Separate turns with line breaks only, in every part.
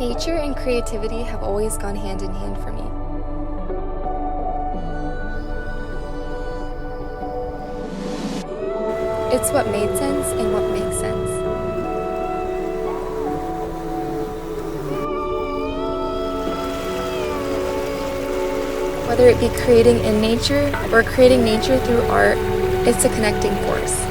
Nature and creativity have always gone hand in hand for me. It's what made sense and what makes sense. Whether it be creating in nature or creating nature through art, it's a connecting force.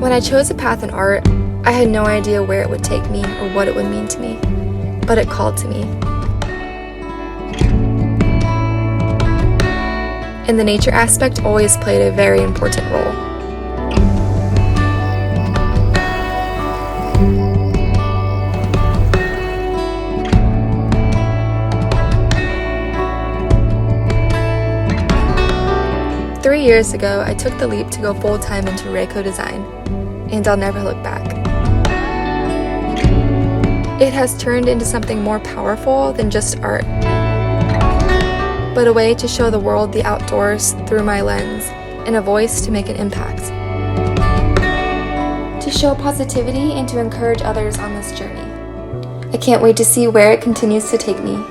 When I chose a path in art, I had no idea where it would take me or what it would mean to me, but it called to me. And the nature aspect always played a very important role. Three years ago, I took the leap to go full-time into Rayco design, and I'll never look back. It has turned into something more powerful than just art, but a way to show the world the outdoors through my lens, and a voice to make an impact. To show positivity and to encourage others on this journey. I can't wait to see where it continues to take me.